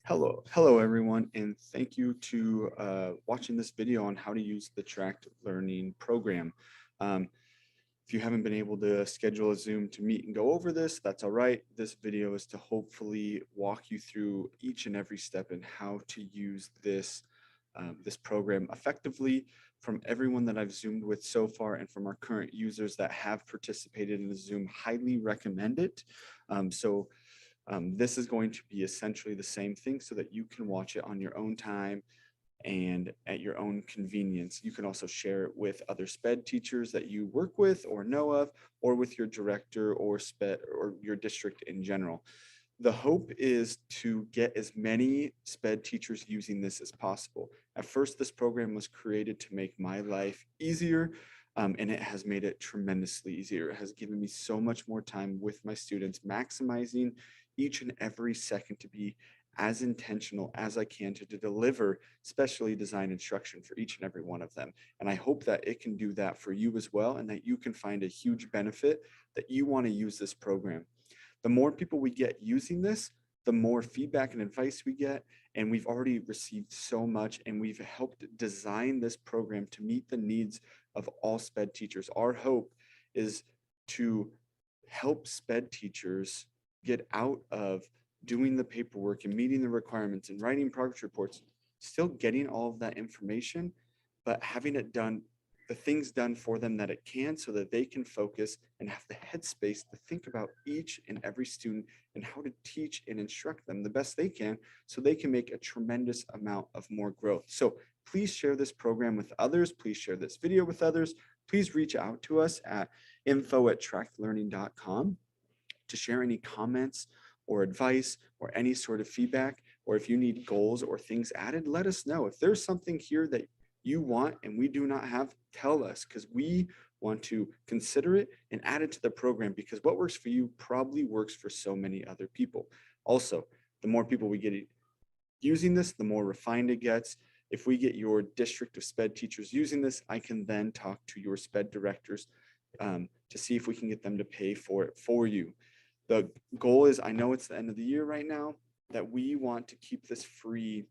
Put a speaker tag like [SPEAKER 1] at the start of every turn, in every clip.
[SPEAKER 1] Hello everyone, and thank you to watching this video on how to use the tracked learning program. Um, if you haven't been able to schedule a Zoom to meet and go over this, that's all right. This video is to hopefully walk you through each and every step in how to use this program effectively. From everyone that I've Zoomed with so far and from our current users that have participated in the Zoom, highly recommend it. This is going to be essentially the same thing so that you can watch it on your own time and at your own convenience. You can also share it with other SPED teachers that you work with or know of, or with your director or SPED or your district in general. The hope is to get as many SPED teachers using this as possible. At first, this program was created to make my life easier, and it has made it tremendously easier. It has given me so much more time with my students, maximizing each and every second to be as intentional as I can to deliver specially designed instruction for each and every one of them. And I hope that it can do that for you as well, and that you can find a huge benefit that you want to use this program. The more people we get using this, the more feedback and advice we get. And we've already received so much, and we've helped design this program to meet the needs of all SPED teachers. Our hope is to help SPED teachers get out of doing the paperwork and meeting the requirements and writing progress reports, still getting all of that information, but having it done, the things done for them that it can, so that they can focus and have the headspace to think about each and every student and how to teach and instruct them the best they can, so they can make a tremendous amount of more growth. So please share this program with others. Please share this video with others. Please reach out to us at info@trackedlearning.com to share any comments or advice or any sort of feedback. Or if you need goals or things added, let us know. If there's something here that you want and we do not have, tell us, because we want to consider it and add it to the program, because what works for you probably works for so many other people. Also, the more people we get using this, the more refined it gets. If we get your district of SPED teachers using this, I can then talk to your SPED directors to see if we can get them to pay for it for you. The goal is, I know it's the end of the year right now, that we want to keep this free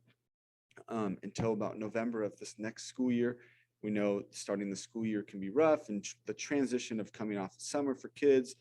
[SPEAKER 1] until about November of this next school year. We know starting the school year can be rough, and the transition of coming off the summer for kids,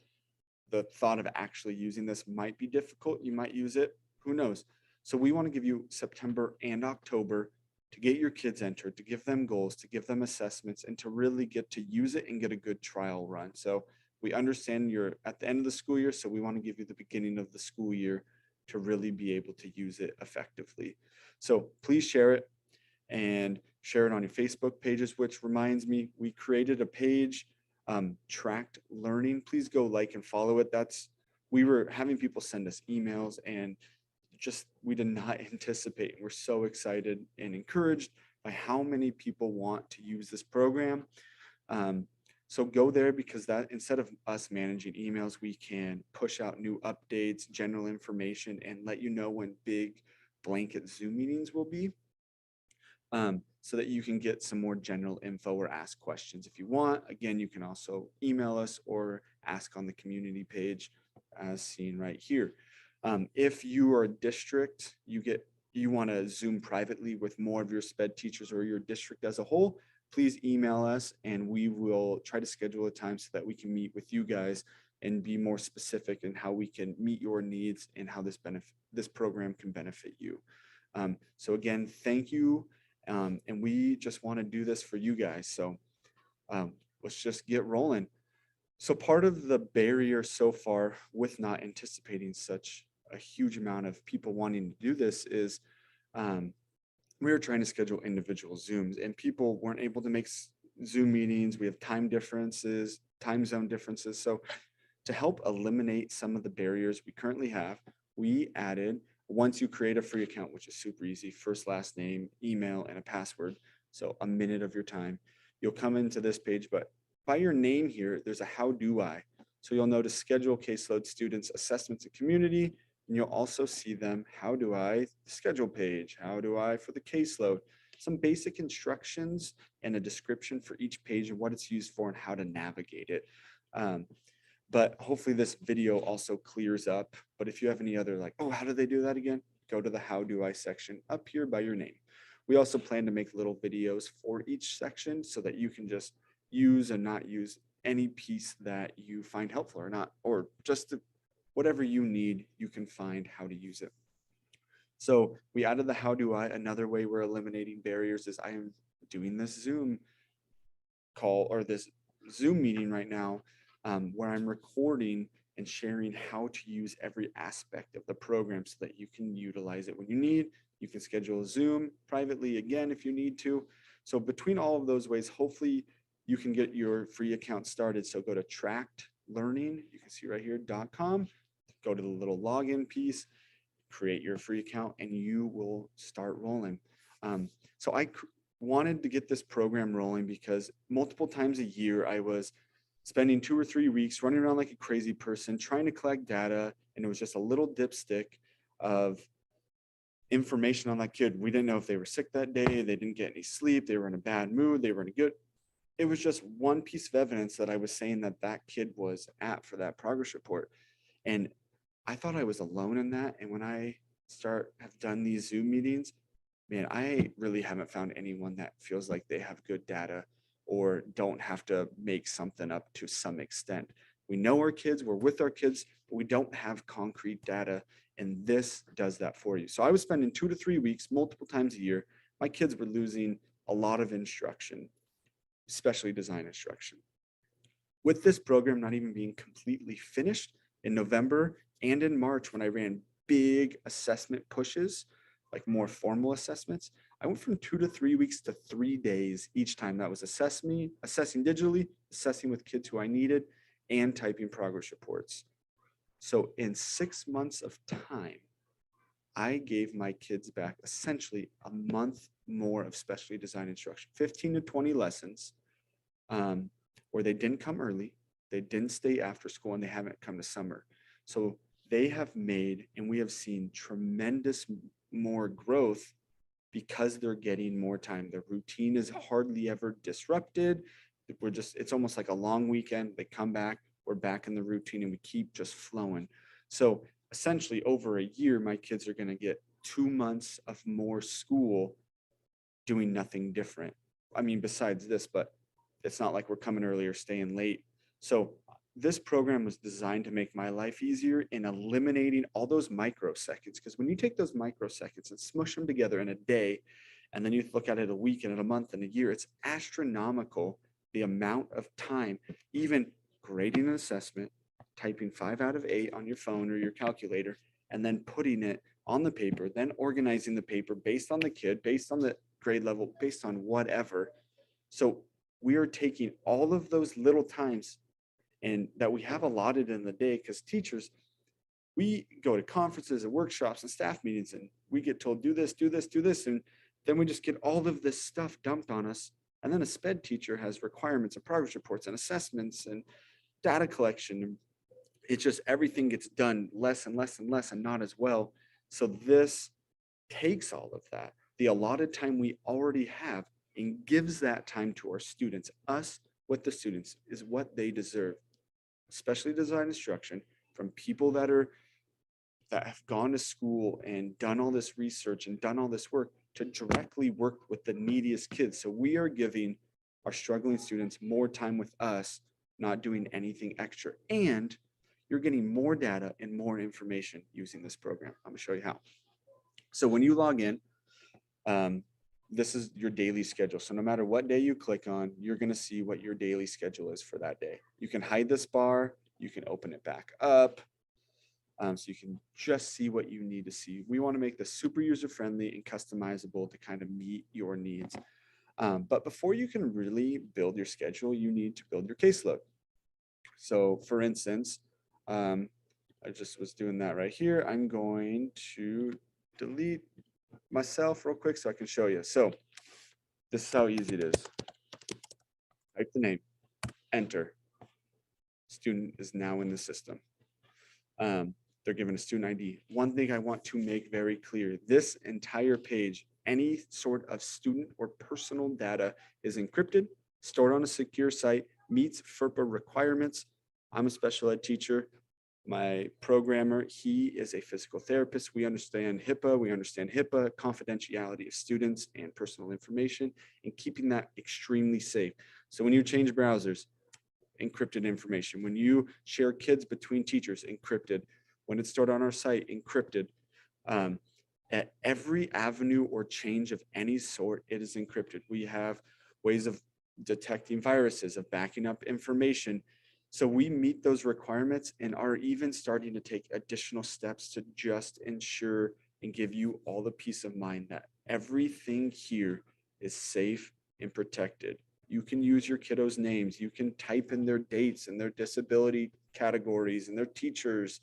[SPEAKER 1] the thought of actually using this might be difficult. You might use it, who knows? So we want to give you September and October to get your kids entered, to give them goals, to give them assessments, and to really get to use it and get a good trial run. So we understand you're at the end of the school year, so we want to give you the beginning of the school year to really be able to use it effectively. So please share it, and share it on your Facebook pages, which reminds me, we created a page, Tracked Learning. Please go like and follow it. We were having people send us emails, and just, we did not anticipate. We're so excited and encouraged by how many people want to use this program. So go there, because that, instead of us managing emails, we can push out new updates, general information, and let you know when big blanket Zoom meetings will be, so that you can get some more general info or ask questions if you want. Again, you can also email us or ask on the community page as seen right here. If you are a district, you want to Zoom privately with more of your SPED teachers or your district as a whole, please email us and we will try to schedule a time so that we can meet with you guys and be more specific in how we can meet your needs and how this program can benefit you. So again, thank you. And we just want to do this for you guys. So let's just get rolling. So part of the barrier so far with not anticipating such a huge amount of people wanting to do this is we were trying to schedule individual Zooms, and people weren't able to make Zoom meetings. We have time differences, time zone differences. So to help eliminate some of the barriers we currently have, we added, once you create a free account, which is super easy, first, last name, email, and a password, so a minute of your time, you'll come into this page, but by your name here, there's a how do I. So you'll notice schedule, caseload, students, assessments, and community, and you'll also see them, how do I schedule page, how do I for the caseload, some basic instructions and a description for each page and what it's used for and how to navigate it. But hopefully this video also clears up. But if you have any other, like, oh, how do they do that again? go to the How Do I section up here by your name. We also plan to make little videos for each section so that you can just use and not use any piece that you find helpful or not, or just whatever you need, you can find how to use it. So we added the How Do I. Another way we're eliminating barriers is I am doing this Zoom call or this Zoom meeting right now, where I'm recording and sharing how to use every aspect of the program so that you can utilize it when you need. You can schedule a Zoom privately again if you need to. So between all of those ways, hopefully you can get your free account started. So go to trackedlearning, you can see right here, .com, go to the little login piece, create your free account, and you will start rolling. So I wanted to get this program rolling because multiple times a year I was spending 2 or 3 weeks running around like a crazy person trying to collect data, and it was just a little dipstick of information on that kid. We didn't know if they were sick that day, they didn't get any sleep, they were in a bad mood, they were in a good. It was just one piece of evidence that I was saying that that kid was at for that progress report. And I thought I was alone in that. And when I have done these Zoom meetings, man, I really haven't found anyone that feels like they have good data or don't have to make something up to some extent. We know our kids, we're with our kids, but we don't have concrete data. And this does that for you. So I was spending 2 to 3 weeks, multiple times a year. My kids were losing a lot of instruction, especially design instruction. With this program not even being completely finished in November and in March, when I ran big assessment pushes, like more formal assessments, I went from 2 to 3 weeks to 3 days each time. That was assessing digitally, assessing with kids who I needed, and typing progress reports. So in 6 months of time, I gave my kids back essentially a month more of specially designed instruction, 15 to 20 lessons, where they didn't come early, they didn't stay after school, and they haven't come to summer. So they have made, and we have seen tremendous more growth because they're getting more time. Their routine is hardly ever disrupted. It's almost like a long weekend. They come back, we're back in the routine, and we keep just flowing. So essentially over a year, my kids are going to get 2 months of more school doing nothing different. I mean, besides this, but it's not like we're coming early or staying late. So this program was designed to make my life easier in eliminating all those microseconds. Because when you take those microseconds and smush them together in a day, and then you look at it a week and a month and a year, it's astronomical the amount of time, even grading an assessment, typing 5 out of 8 on your phone or your calculator, and then putting it on the paper, then organizing the paper based on the kid, based on the grade level, based on whatever. So we are taking all of those little times and that we have allotted in the day, because teachers, we go to conferences and workshops and staff meetings, and we get told, do this, do this, do this. And then we just get all of this stuff dumped on us. And then a SPED teacher has requirements and progress reports and assessments and data collection. It's just everything gets done less and less and less and not as well. So this takes all of that, the allotted time we already have, and gives that time to our students. Us with the students is what they deserve. Especially design instruction from people that have gone to school and done all this research and done all this work to directly work with the neediest kids. So we are giving our struggling students more time with us, not doing anything extra. And you're getting more data and more information using this program. I'm gonna show you how. So when you log in, this is your daily schedule. So no matter what day you click on, you're going to see what your daily schedule is for that day. You can hide this bar, you can open it back up, so you can just see what you need to see. We want to make this super user-friendly and customizable to kind of meet your needs. But before you can really build your schedule, you need to build your caseload. So for instance, I just was doing that right here. I'm going to delete myself real quick so I can show you. So this is how easy it is. Type the name, enter. Student is now in the system. They're given a student ID. One thing I want to make very clear, this entire page, any sort of student or personal data is encrypted, stored on a secure site, meets FERPA requirements. I'm a special ed teacher. My programmer, he is a physical therapist. We understand HIPAA, confidentiality of students and personal information, and keeping that extremely safe. So when you change browsers, encrypted information. When you share kids between teachers, encrypted. When it's stored on our site, encrypted. Um, at every avenue or change of any sort, it is encrypted. We have ways of detecting viruses, of backing up information. So we meet those requirements and are even starting to take additional steps to just ensure and give you all the peace of mind that everything here is safe and protected. You can use your kiddos' names. You can type in their dates and their disability categories and their teachers.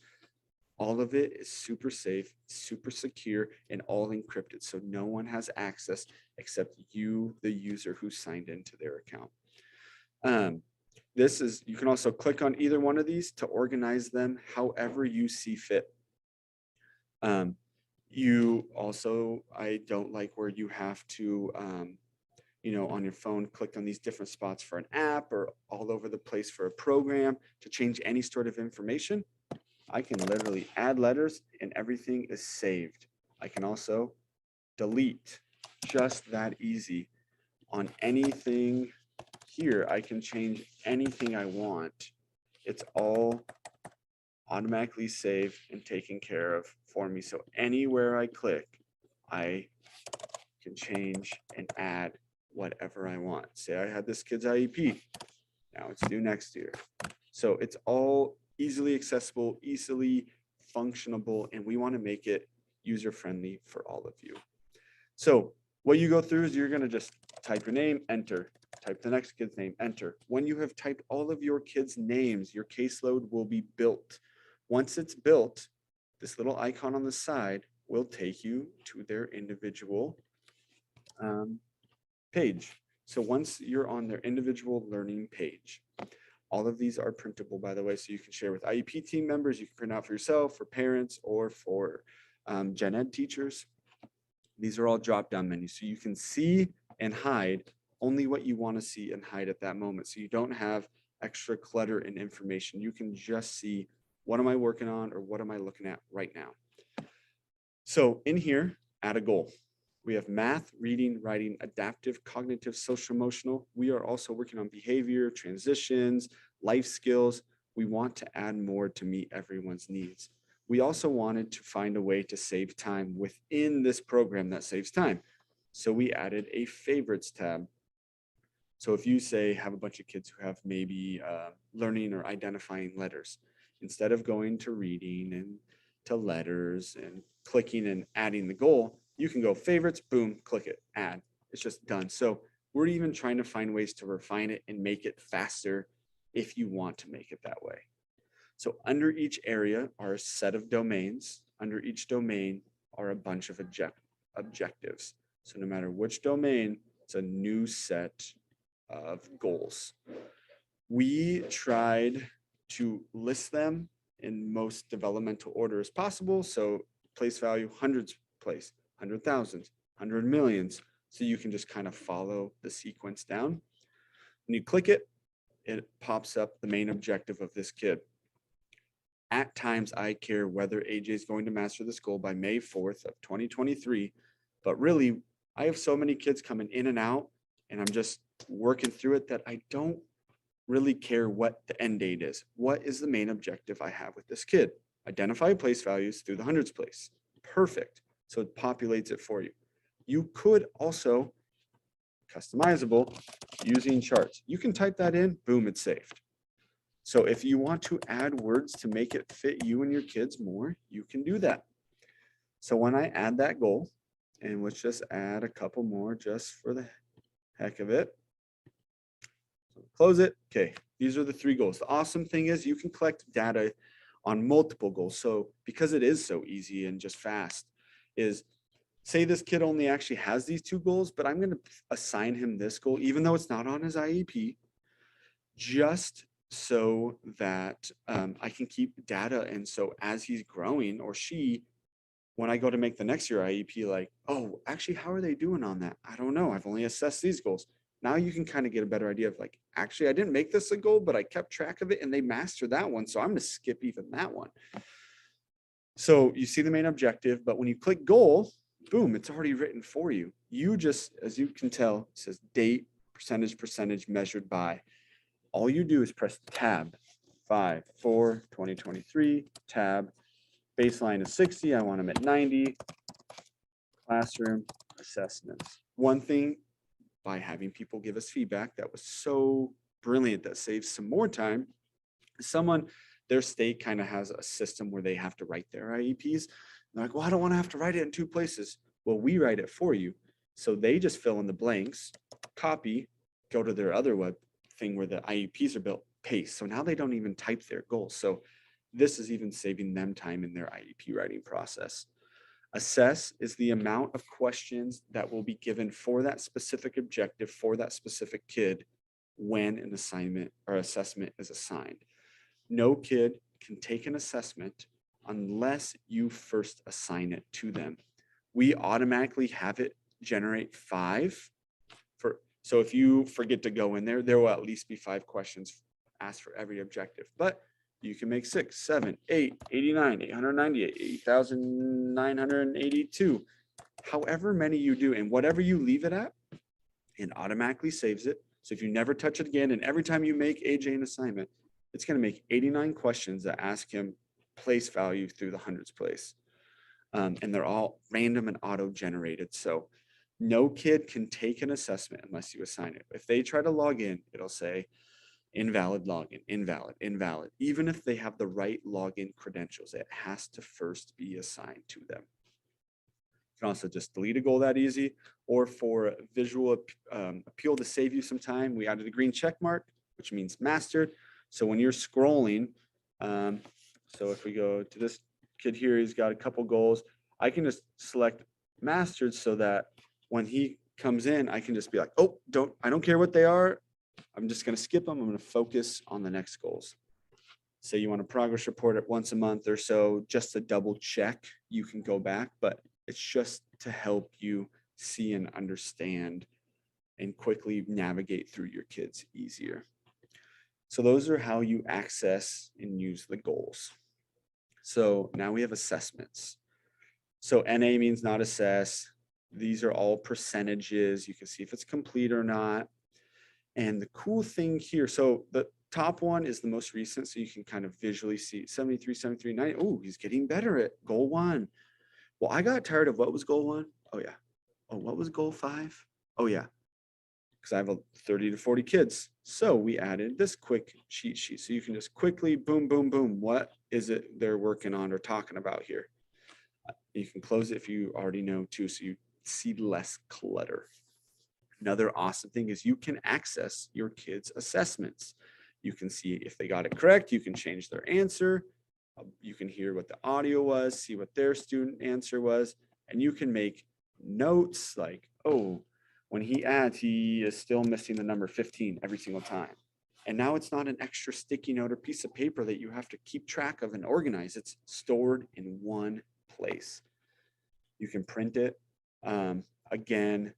[SPEAKER 1] All of it is super safe, super secure, and all encrypted. So no one has access except you, the user who signed into their account. You can also click on either one of these to organize them however you see fit. I don't like where you have to, on your phone, click on these different spots for an app or all over the place for a program to change any sort of information. I can literally add letters and everything is saved. I can also delete, just that easy. On anything here, I can change anything I want. It's all automatically saved and taken care of for me. So anywhere I click, I can change and add whatever I want. Say I had this kid's IEP. Now it's due next year. So it's all easily accessible, easily functionable, and we want to make it user-friendly for all of you. So what you go through is you're going to just type your name, enter, type the next kid's name, enter. When you have typed all of your kids' names, your caseload will be built. Once it's built, this little icon on the side will take you to their individual page. So once you're on their individual learning page, all of these are printable, by the way, so you can share with IEP team members. You can print out for yourself, for parents, or for gen ed teachers. These are all drop-down menus, so you can see and hide only what you want to see and hide at that moment. So you don't have extra clutter and information. You can just see, what am I working on or what am I looking at right now? So in here, add a goal. We have math, reading, writing, adaptive, cognitive, social, emotional. We are also working on behavior, transitions, life skills. We want to add more to meet everyone's needs. We also wanted to find a way to save time within this program that saves time. So we added a favorites tab. So if you say have a bunch of kids who have maybe learning or identifying letters, instead of going to reading and to letters and clicking and adding the goal, you can go favorites, boom, click it, add. It's just done. So we're even trying to find ways to refine it and make it faster if you want to make it that way. So under each area are a set of domains. Under each domain are a bunch of objectives. So no matter which domain, it's a new set of goals. We tried to list them in most developmental order as possible. So place value, hundreds place, 100,000, 100 millions. So you can just kind of follow the sequence down. When you click it, it pops up the main objective of this kid. At times, I care whether AJ is going to master this goal by May 4th of 2023. But really, I have so many kids coming in and out, and I'm just working through it that I don't really care what the end date is. What is the main objective I have with this kid? Identify place values through the hundreds place. Perfect. So it populates it for you. You could also customizable using charts. You can type that in, boom, it's saved. So if you want to add words to make it fit you and your kids more, you can do that. So when I add that goal, and let's just add a couple more just for the heck of it. So close it. Okay, these are the 3 goals. The awesome thing is you can collect data on multiple goals. So because it is so easy and just fast, is say this kid only actually has these 2 goals, but I'm going to assign him this goal, even though it's not on his IEP, just so that I can keep data. And so as he's growing, or she, when I go to make the next year IEP, like, oh, actually, how are they doing on that? I don't know. I've only assessed these goals. Now you can kind of get a better idea of like, actually, I didn't make this a goal, but I kept track of it and they mastered that one. So I'm going to skip even that one. So you see the main objective, but when you click goal, boom, it's already written for you. You just, as you can tell, it says date, percentage measured by. All you do is press tab, 5/4/2023, tab, baseline is 60, I want them at 90, classroom assessments. One thing, by having people give us feedback that was so brilliant that saves some more time, someone, their state kind of has a system where they have to write their IEPs. They're like, well, I don't want to have to write it in 2 places. Well, we write it for you. So they just fill in the blanks, copy, go to their other web thing where the IEPs are built, paste. So now they don't even type their goals. So this is even saving them time in their IEP writing process. Assess is the amount of questions that will be given for that specific objective for that specific kid when an assignment or assessment is assigned. No kid can take an assessment unless you first assign it to them. We automatically have it generate 5 for, so if you forget to go in there, there will at least be 5 questions asked for every objective, but you can make 6, 7, 8, 89, 898, 8,982, however many you do, and whatever you leave it at, it automatically saves it. So if you never touch it again, and every time you make AJ an assignment, it's going to make 89 questions that ask him place value through the hundreds place. And they're all random and auto-generated. So no kid can take an assessment unless you assign it. If they try to log in, it'll say invalid login, invalid, invalid. Even if they have the right login credentials, it has to first be assigned to them. You can also just delete a goal that easy, or for visual appeal to save you some time, we added a green check mark, which means mastered. So when you're scrolling, so if we go to this kid here, he's got a couple goals. I can just select mastered so that when he comes in, I can just be like, oh, I don't care what they are. I'm just going to skip them. I'm going to focus on the next goals. Say you want a progress report at once a month or so, just to double check, you can go back, but it's just to help you see and understand and quickly navigate through your kids easier. So those are how you access and use the goals. So now we have assessments. So NA means not assess. These are all percentages. You can see if it's complete or not. And the cool thing here, so the top one is the most recent, so you can kind of visually see 73, 73, 90. Oh, he's getting better at goal 1. Well, I got tired of what was goal 1? Oh, yeah. Oh, what was goal 5? Oh, yeah. Because I have 30 to 40 kids. So we added this quick cheat sheet. So you can just quickly, boom, boom, boom. What is it they're working on or talking about here? You can close it if you already know too, so you see less clutter. Another awesome thing is you can access your kids' assessments. You can see if they got it correct. You can change their answer. You can hear what the audio was, see what their student answer was, and you can make notes like, oh, when he adds, he is still missing the number 15 every single time. And now it's not an extra sticky note or piece of paper that you have to keep track of and organize. It's stored in one place. You can print it. Again,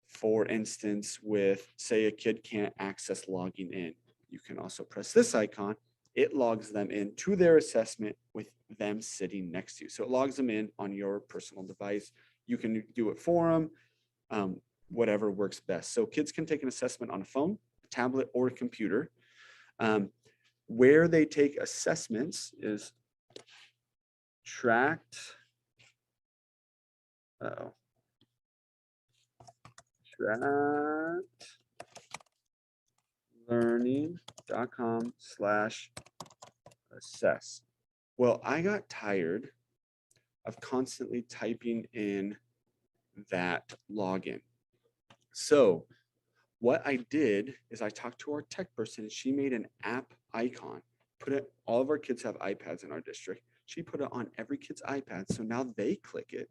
[SPEAKER 1] for instance, with say a kid can't access logging in, you can also press this icon. It logs them in to their assessment with them sitting next to you. So it logs them in on your personal device. You can do it for them, whatever works best. So kids can take an assessment on a phone, a tablet, or a computer. Where they take assessments is tracklearning.com/assess. Well, I got tired of constantly typing in that login. So what I did is I talked to our tech person and she made an app icon, all of our kids have iPads in our district. She put it on every kid's iPad. So now they click it,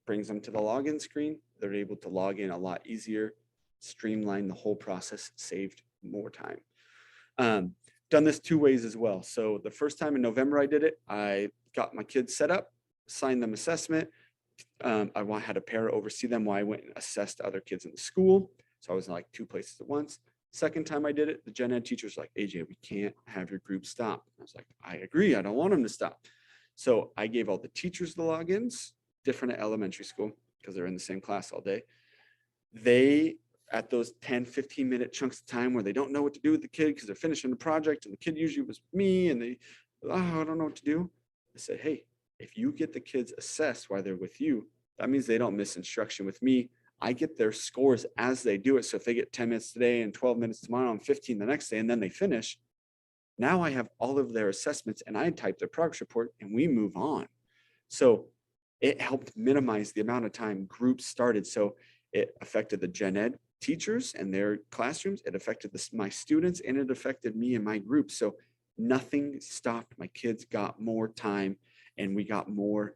[SPEAKER 1] brings them to the login screen. They're able to log in a lot easier, streamline the whole process, saved more time. Done this 2 ways as well. So the first time in November I did it, I got my kids set up, assigned them assessment. I had a para oversee them while I went and assessed other kids in the school. So I was in like 2 places at once. Second time I did it, the gen ed teacher's like, AJ, we can't have your group stop. I was like, I agree. I don't want them to stop. So I gave all the teachers the logins, different at elementary school because they're in the same class all day. They, at those 10, 15-minute chunks of time where they don't know what to do with the kid because they're finishing the project and the kid usually was me and they, I don't know what to do. I said, hey, if you get the kids assessed while they're with you, that means they don't miss instruction with me. I get their scores as they do it. So if they get 10 minutes today and 12 minutes tomorrow and 15 the next day, and then they finish, now I have all of their assessments and I type their progress report and we move on. So it helped minimize the amount of time groups started. So it affected the gen ed teachers and their classrooms. It affected my students and it affected me and my group. So nothing stopped. My kids got more time and we got more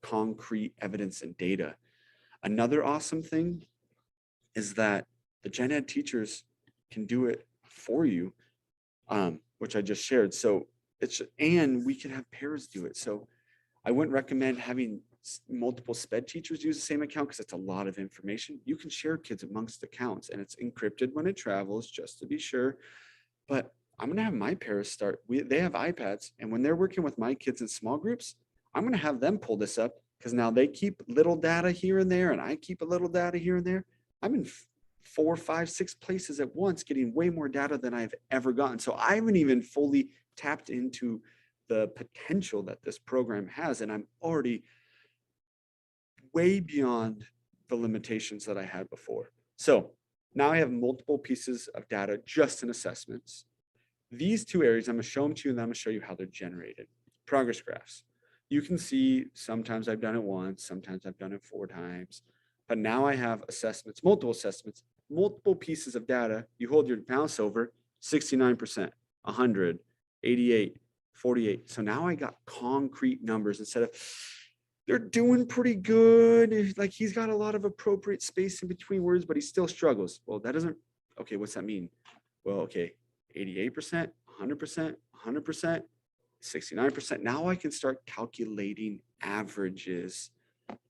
[SPEAKER 1] concrete evidence and data. Another awesome thing is that the gen ed teachers can do it for you, which I just shared. So and we can have pairs do it. So I wouldn't recommend having multiple sped teachers use the same account because it's a lot of information. You can share kids amongst accounts and it's encrypted when it travels, just to be sure. But I'm going to have my pairs start. They have iPads, and when they're working with my kids in small groups, I'm going to have them pull this up because now they keep little data here and there, and I keep a little data here and there. I'm in 4, 5, 6 places at once, getting way more data than I've ever gotten. So I haven't even fully tapped into the potential that this program has, and I'm already way beyond the limitations that I had before. So now I have multiple pieces of data just in assessments. These 2 areas, I'm going to show them to you, and then I'm going to show you how they're generated. Progress graphs. You can see sometimes I've done it once, sometimes I've done it 4 times, but now I have assessments, multiple pieces of data. You hold your mouse over 69%, 100, 88, 48. So now I got concrete numbers instead of they're doing pretty good. Like he's got a lot of appropriate space in between words, but he still struggles. Well, that doesn't, okay, what's that mean? Well, okay, 88%, 100%, 100%, 69%. Now I can start calculating averages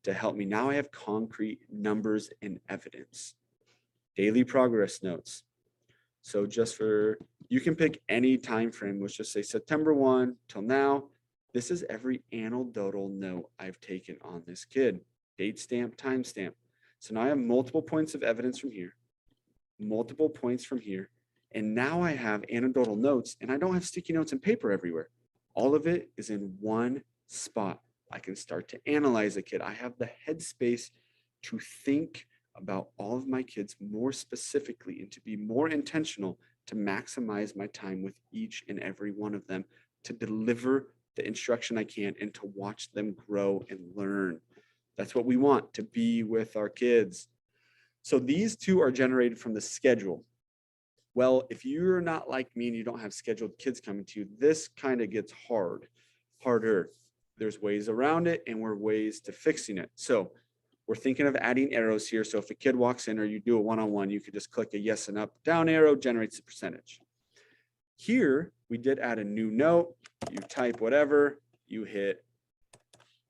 [SPEAKER 1] to help me. Now I have concrete numbers and evidence. Daily progress notes. So just for, you can pick any time frame. Let's just say September 1 till now. This is every anecdotal note I've taken on this kid. Date stamp, time stamp. So now I have multiple points of evidence from here, multiple points from here. And now I have anecdotal notes and I don't have sticky notes and paper everywhere. All of it is in one spot. I can start to analyze a kid. I have the headspace to think about all of my kids more specifically and to be more intentional to maximize my time with each and every one of them, to deliver the instruction I can and to watch them grow and learn. That's what we want, to be with our kids. So these 2 are generated from the schedule. Well, if you're not like me and you don't have scheduled kids coming to you, this kind of gets harder. There's ways around it and we're ways to fixing it. So we're thinking of adding arrows here. So if a kid walks in or you do a one-on-one, you could just click a yes and up, down arrow, generates the percentage. Here, we did add a new note. You type whatever, you hit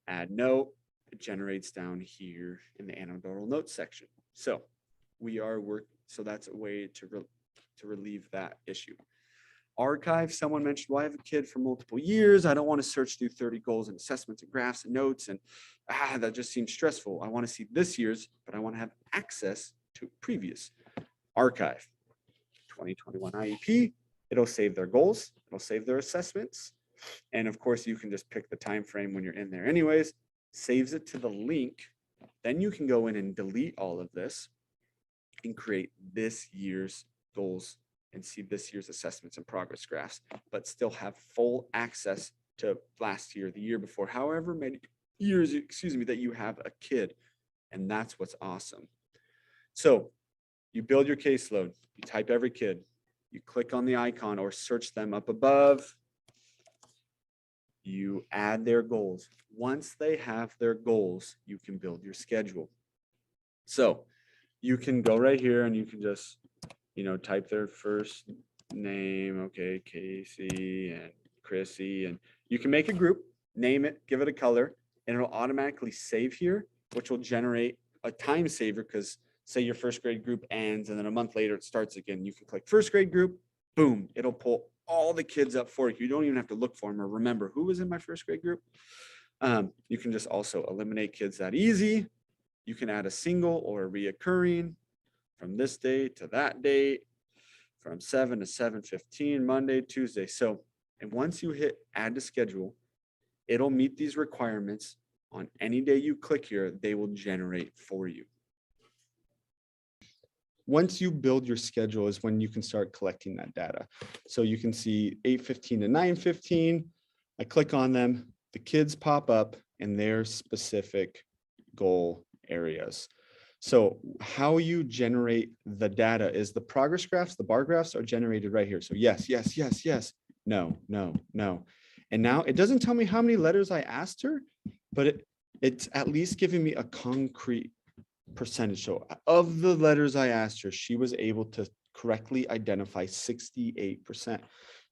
[SPEAKER 1] add note, it generates down here in the anecdotal notes section. So so that's a way to relieve that issue. Archive, someone mentioned, well, I have a kid for multiple years. I don't want to search through 30 goals and assessments and graphs and notes. And that just seems stressful. I want to see this year's, but I want to have access to previous. Archive, 2021 IEP. It'll save their goals. It'll save their assessments. And of course, you can just pick the time frame when you're in there anyways. Saves it to the link. Then you can go in and delete all of this and create this year's goals and see this year's assessments and progress graphs, but still have full access to last year, the year before, however many years, that you have a kid. And that's what's awesome. So you build your caseload, you type every kid, you click on the icon or search them up above, you add their goals. Once they have their goals, you can build your schedule. So you can go right here and you can just, type their first name, okay, Casey and Chrissy, and you can make a group, name it, give it a color, and it'll automatically save here, which will generate a time saver because say your first grade group ends and then a month later it starts again. You can click first grade group, boom, it'll pull all the kids up for you. You don't even have to look for them or remember who was in my first grade group. You can just also eliminate kids that easy. You can add a single or a reoccurring from this date to that date, from 7 to 7:15, Monday, Tuesday. So, and once you hit add to schedule, it'll meet these requirements. On any day you click here, they will generate for you. Once you build your schedule is when you can start collecting that data. So you can see 8:15 to 9:15. I click on them, the kids pop up in their specific goal areas. So how you generate the data is the progress graphs, the bar graphs are generated right here. So yes, yes, yes, yes, no, no, no. And now it doesn't tell me how many letters I asked her, but it's at least giving me a concrete percentage. So of the letters I asked her, she was able to correctly identify 68%.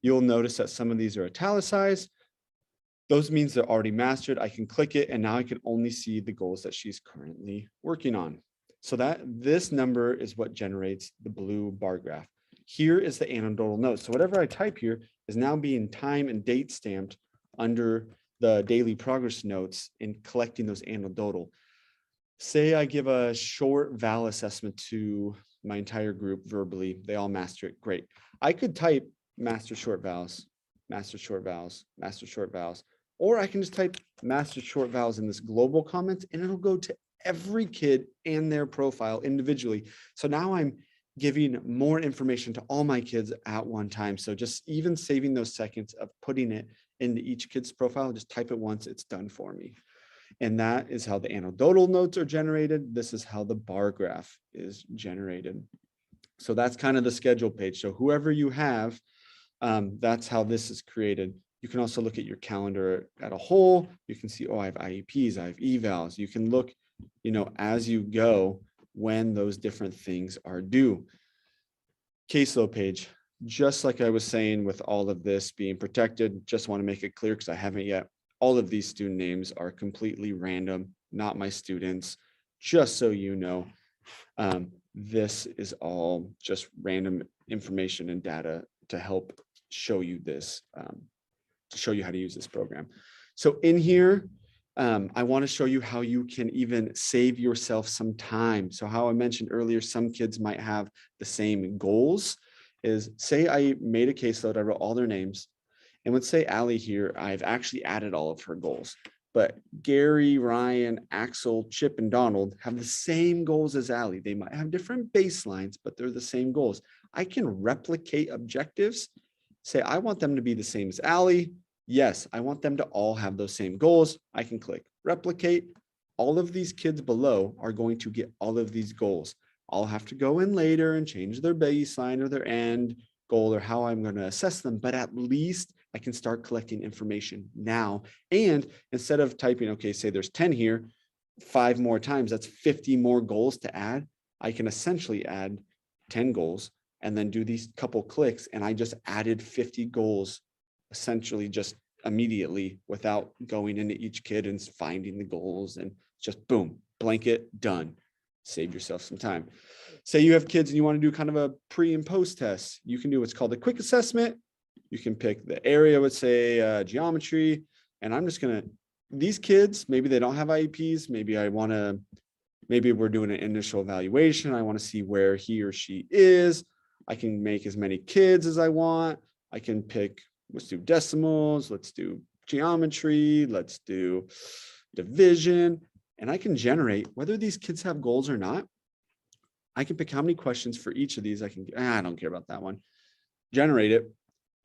[SPEAKER 1] You'll notice that some of these are italicized. Those means they're already mastered. I can click it and now I can only see the goals that she's currently working on. So that this number is what generates the blue bar graph. Here is the anecdotal note. So whatever I type here is now being time and date stamped under the daily progress notes in collecting those anecdotal. Say I give a short vowel assessment to my entire group verbally, they all master it, great. I could type master short vowels, master short vowels, master short vowels, or I can just type master short vowels in this global comment and it'll go to every kid and their profile individually. So now I'm giving more information to all my kids at one time. So just even saving those seconds of putting it into each kid's profile, just type it once, it's done for me. And that is how the anecdotal notes are generated. This is how the bar graph is generated. So that's kind of the schedule page. So whoever you have, that's how this is created. You can also look at your calendar at a whole. You can see, oh, I have IEPs, I have evals. You can look, as you go when those different things are due. Caseload page, just like I was saying with all of this being protected, just want to make it clear because I haven't yet. All of these student names are completely random, not my students, just so you know. This is all just random information and data to help show you this, to show you how to use this program. So in here, I want to show you how you can even save yourself some time. So how I mentioned earlier, some kids might have the same goals. Is say I made a caseload, I wrote all their names. And let's say Allie here, I've actually added all of her goals, but Gary, Ryan, Axel, Chip, and Donald have the same goals as Allie. They might have different baselines, but they're the same goals. I can replicate objectives. Say, I want them to be the same as Allie. Yes, I want them to all have those same goals. I can click replicate. All of these kids below are going to get all of these goals. I'll have to go in later and change their baseline or their end goal or how I'm going to assess them, but at least I can start collecting information now. And instead of typing, okay, say there's 10 here, 5 more times, that's 50 more goals to add. I can essentially add 10 goals and then do these couple clicks. And I just added 50 goals essentially just immediately without going into each kid and finding the goals and just boom, blanket, done. Save yourself some time. Say you have kids and you want to do kind of a pre and post test. You can do what's called a quick assessment. You can pick the area, would say geometry. And I'm just going to, these kids, maybe they don't have IEPs. Maybe we're doing an initial evaluation. I want to see where he or she is. I can make as many kids as I want. I can pick, let's do decimals. Let's do geometry. Let's do division. And I can generate whether these kids have goals or not. I can pick how many questions for each of these. I don't care about that one. Generate it.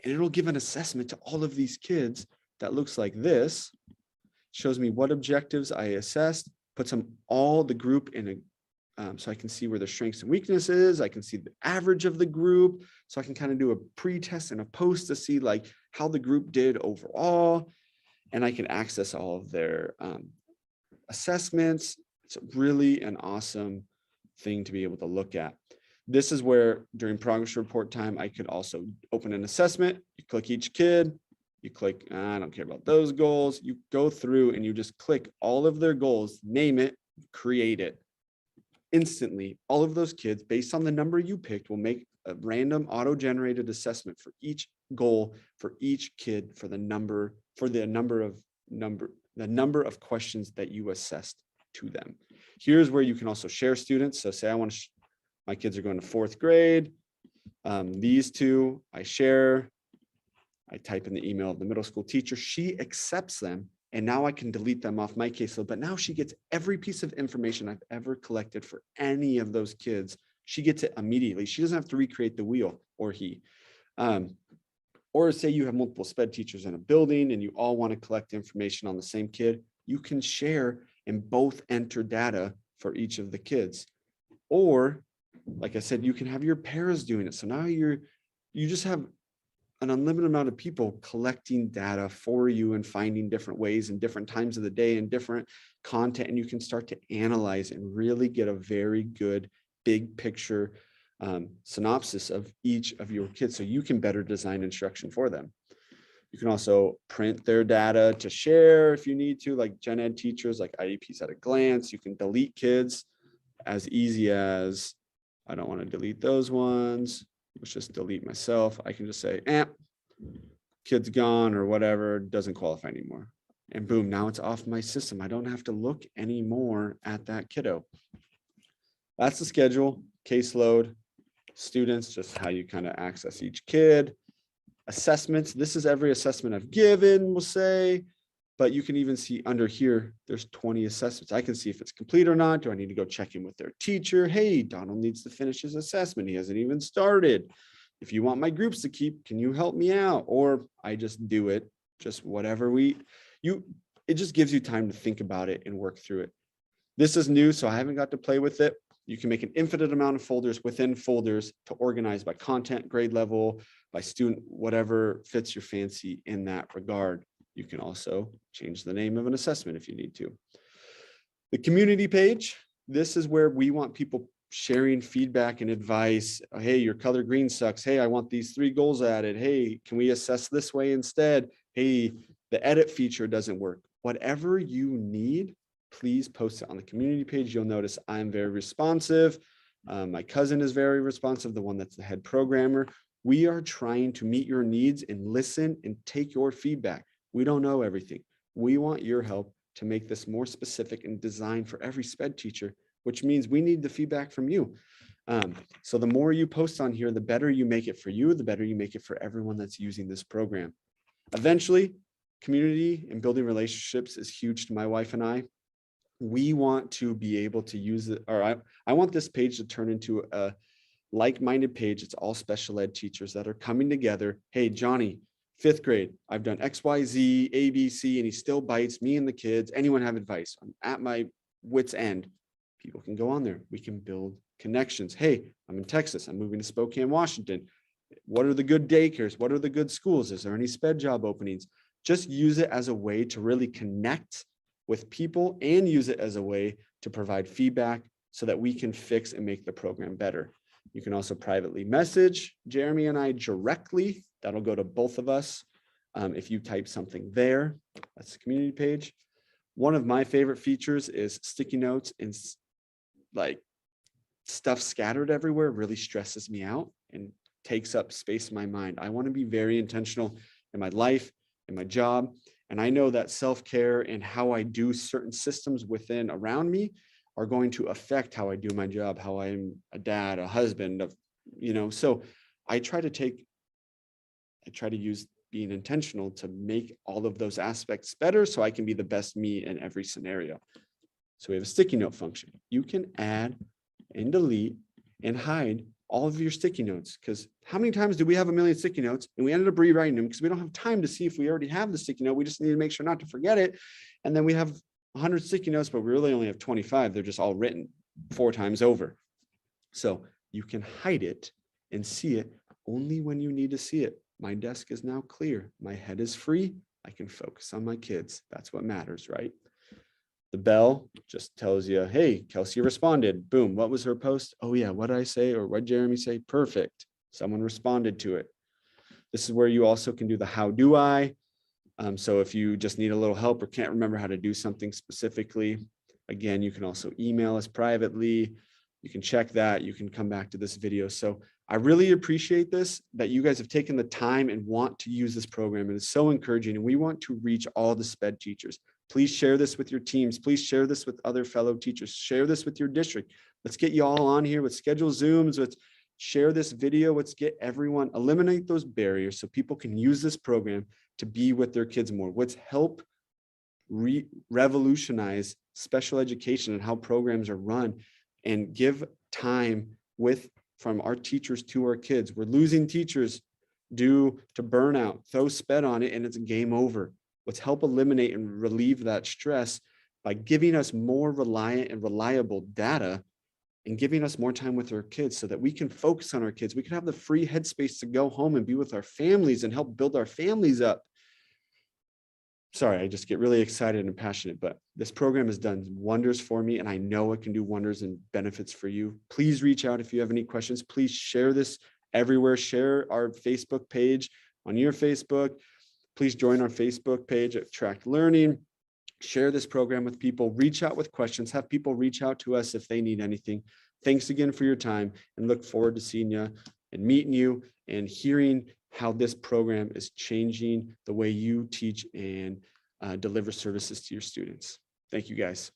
[SPEAKER 1] And it'll give an assessment to all of these kids that looks like this. Shows me what objectives I assessed, puts them all the group in a, so I can see where their strengths and weaknesses. I can see the average of the group. So I can kind of do a pre-test and a post to see like how the group did overall. And I can access all of their assessments. It's really an awesome thing to be able to look at. This is where during progress report time, I could also open an assessment. You click each kid, you click, I don't care about those goals. You go through and you just click all of their goals, name it, create it. instantly, all of those kids, based on the number you picked, will make a random auto-generated assessment for each goal, for each kid, for the number of questions that you assessed to them. Here's where you can also share students. So say my kids are going to 4th grade. These two I share. I type in the email of the middle school teacher. She accepts them, and now I can delete them off my caseload. But now she gets every piece of information I've ever collected for any of those kids. She gets it immediately. She doesn't have to recreate the wheel, or he. Or say you have multiple SPED teachers in a building and you all want to collect information on the same kid. You can share and both enter data for each of the kids. Or, like I said, you can have your paras doing it. So now you just have an unlimited amount of people collecting data for you and finding different ways and different times of the day and different content. And you can start to analyze and really get a very good big picture synopsis of each of your kids, so you can better design instruction for them. You can also print their data to share if you need to, like gen ed teachers, like IEPs at a glance. You can delete kids as easy as, I don't want to delete those ones. Let's just delete myself. I can just say, kid's gone or whatever, doesn't qualify anymore. And boom, now it's off my system. I don't have to look anymore at that kiddo. That's the schedule, caseload, students, just how you kind of access each kid. Assessments, this is every assessment I've given, we'll say, but you can even see under here, there's 20 assessments. I can see if it's complete or not. Do I need to go check in with their teacher? Hey, Donald needs to finish his assessment. He hasn't even started. If you want my groups to keep, can you help me out? Or I just do it, just whatever it just gives you time to think about it and work through it. This is new, so I haven't got to play with it. You can make an infinite amount of folders within folders to organize by content, grade level, by student, whatever fits your fancy in that regard. You can also change the name of an assessment if you need to. The community page, this is where we want people sharing feedback and advice. Hey, your color green sucks. Hey, I want these 3 goals added. Hey, can we assess this way instead? Hey, the edit feature doesn't work. Whatever you need, please post it on the community page. You'll notice I'm very responsive. My cousin is very responsive, the one that's the head programmer. We are trying to meet your needs and listen and take your feedback. We don't know everything. We want your help to make this more specific and designed for every SPED teacher, which means we need the feedback from you. So the more you post on here, the better you make it for you, the better you make it for everyone that's using this program. Eventually, community and building relationships is huge to my wife and I. We want to be able to use it, or I want this page to turn into a like-minded page. It's all special ed teachers that are coming together. Hey, Johnny, 5th grade, I've done X, Y, Z, A, B, C, and he still bites me and the kids. Anyone have advice? I'm at my wit's end. People can go on there. We can build connections. Hey, I'm in Texas. I'm moving to Spokane, Washington. What are the good daycares? What are the good schools? Is there any SPED job openings? Just use it as a way to really connect with people and use it as a way to provide feedback so that we can fix and make the program better. You can also privately message Jeremy and I directly. That'll go to both of us. If you type something there, that's the community page. One of my favorite features is sticky notes, and like stuff scattered everywhere really stresses me out and takes up space in my mind. I want to be very intentional in my life, in my job. And I know that self-care and how I do certain systems within around me are going to affect how I do my job, how I'm a dad, a husband, so I try to use being intentional to make all of those aspects better so I can be the best me in every scenario. So we have a sticky note function. You can add and delete and hide all of your sticky notes, because how many times do we have a million sticky notes and we ended up rewriting them because we don't have time to see if we already have the sticky note. We just need to make sure not to forget it. And then we have 100 sticky notes, but we really only have 25. They're just all written 4 times over. So you can hide it and see it only when you need to see it. My desk is now clear. My head is free. I can focus on my kids. That's what matters, right? The bell just tells you, hey, Kelsey responded. Boom. What was her post? Oh yeah, what did I say? Or what did Jeremy say? Perfect. Someone responded to it. This is where you also can do the how do I. So if you just need a little help or can't remember how to do something specifically, again, you can also email us privately. You can check that. You can come back to this video. So I really appreciate this, that you guys have taken the time and want to use this program. And it's so encouraging. And we want to reach all the SPED teachers. Please share this with your teams. Please share this with other fellow teachers. Share this with your district. Let's get you all on here. Let's schedule Zooms. Let's share this video. Let's get everyone, eliminate those barriers so people can use this program to be with their kids more. Let's help revolutionize special education and how programs are run, and give time from our teachers to our kids. We're losing teachers due to burnout. Throw SPED on it and it's game over. Let's help eliminate and relieve that stress by giving us more reliant and reliable data and giving us more time with our kids so that we can focus on our kids. We can have the free headspace to go home and be with our families and help build our families up. Sorry, I just get really excited and passionate, but this program has done wonders for me, and I know it can do wonders and benefits for you. Please reach out if you have any questions. Please share this everywhere. Share our Facebook page on your Facebook. Please join our Facebook page at Track Learning. Share this program with people. Reach out with questions. Have people reach out to us if they need anything. Thanks again for your time, and look forward to seeing you and meeting you and hearing how this program is changing the way you teach and deliver services to your students. Thank you, guys.